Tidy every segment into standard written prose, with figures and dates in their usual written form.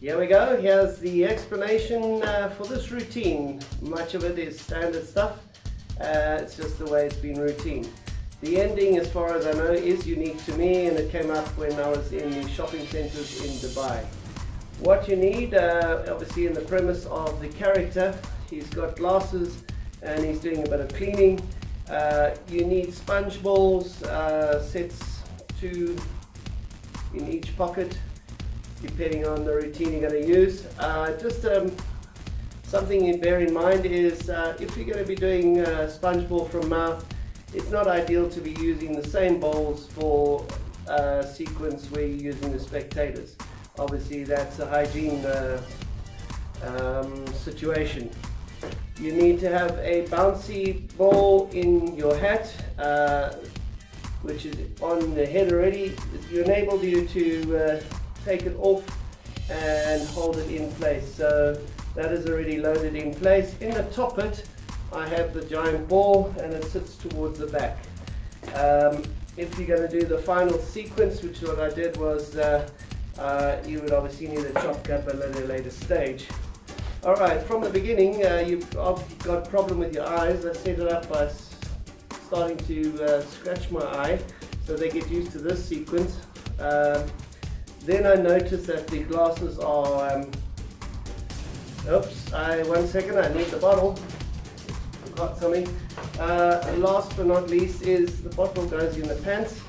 Here we go. Here's the explanation for this routine. Much of it is standard stuff. It's just the way it's been routine. The ending, as far as I know, is unique to me, and it came up when I was in the shopping centres in Dubai. What you need, obviously in the premise of the character, he's got glasses and he's doing a bit of cleaning. You need sponge balls, sets 2 in each pocket, depending on the routine you're going to use. Something you bear in mind is if you're going to be doing sponge ball from mouth, it's not ideal to be using the same bowls for a sequence where you're using the spectators. Obviously that's a hygiene situation. You need to have a bouncy ball in your hat, which is on the head already. It enables you to take it off and hold it in place. So that is already loaded in place. In the top it, I have the giant ball and it sits towards the back. If you're going to do the final sequence, which what I did was you would obviously need a chop cup at a later stage. Alright, from the beginning you've got a problem with your eyes. I set it up by starting to scratch my eye so they get used to this sequence. Then I noticed that the glasses are, one second, I need the bottle, forgot something. Last but not least is the bottle goes in the pants,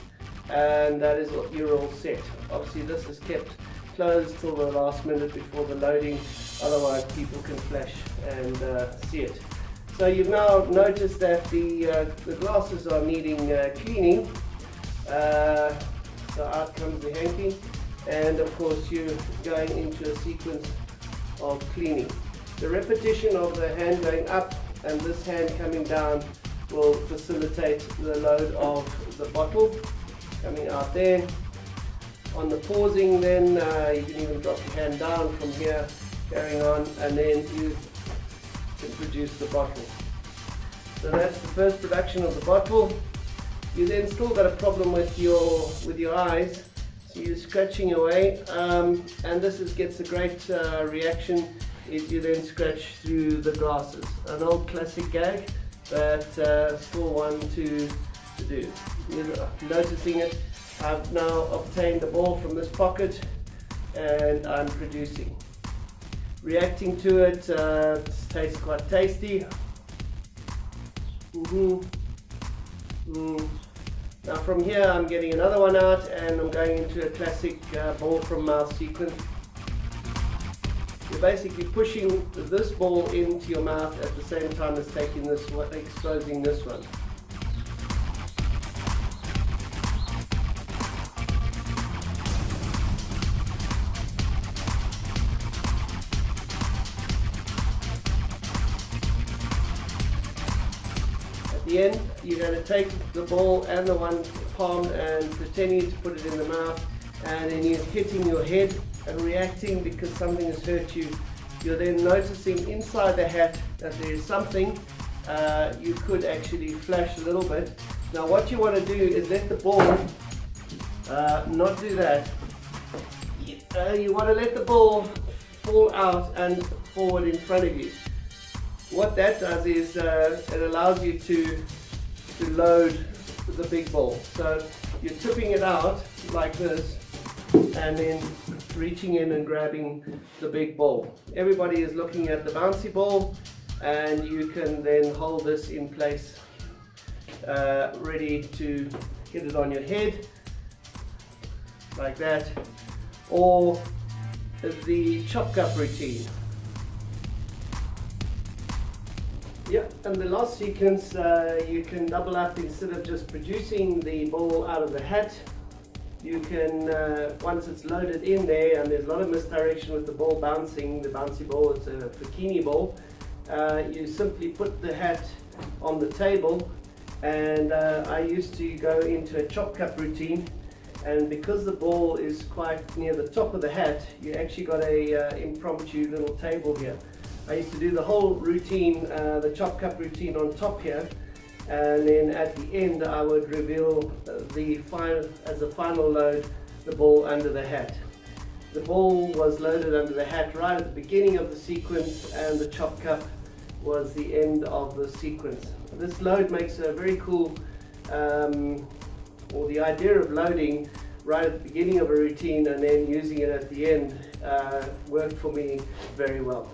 and that is what you're all set. Obviously this is kept closed till the last minute before the loading, otherwise people can flash and see it. So you've now noticed that the glasses are needing cleaning, so out comes the hanky, and of course you're going into a sequence of cleaning. The repetition of the hand going up and this hand coming down will facilitate the load of the bottle coming out there. On the pausing then, you can even drop your hand down from here, carrying on, and then you can produce the bottle. So that's the first production of the bottle. You then still got a problem with your eyes, so you're scratching away, and this gets a great reaction is you then scratch through the glasses. An old classic gag, but still one to do. You're noticing it. I've now obtained the ball from this pocket and I'm producing. Reacting to it, tastes quite tasty. Now from here I'm getting another one out and I'm going into a classic ball from mouth sequence. You're basically pushing this ball into your mouth at the same time as taking this one, exposing this one. At the end, you're going to take the ball and the one palm and pretending to put it in the mouth, and then you're hitting your head and reacting because something has hurt you. You're then noticing inside the hat that there is something. You could actually flash a little bit. Now what you want to do is let the ball not do that. You want to let the ball fall out and forward in front of you. What that does is it allows you to load the big ball. So you're tipping it out like this and then reaching in and grabbing the big ball. Everybody is looking at the bouncy ball, and you can then hold this in place, ready to hit it on your head like that, or the chop cup routine. Yeah, and the last sequence you can double up. Instead of just producing the ball out of the hat, you can, once it's loaded in there, and there's a lot of misdirection with the ball bouncing, the bouncy ball, it's a bikini ball, you simply put the hat on the table, and I used to go into a chop cup routine, and because the ball is quite near the top of the hat, you actually got a impromptu little table here. I used to do the whole routine, the chop cup routine on top here, and then at the end I would reveal as a final load the ball under the hat. The ball was loaded under the hat right at the beginning of the sequence, and the chop cup was the end of the sequence. This load makes a very cool, or the idea of loading right at the beginning of a routine and then using it at the end worked for me very well.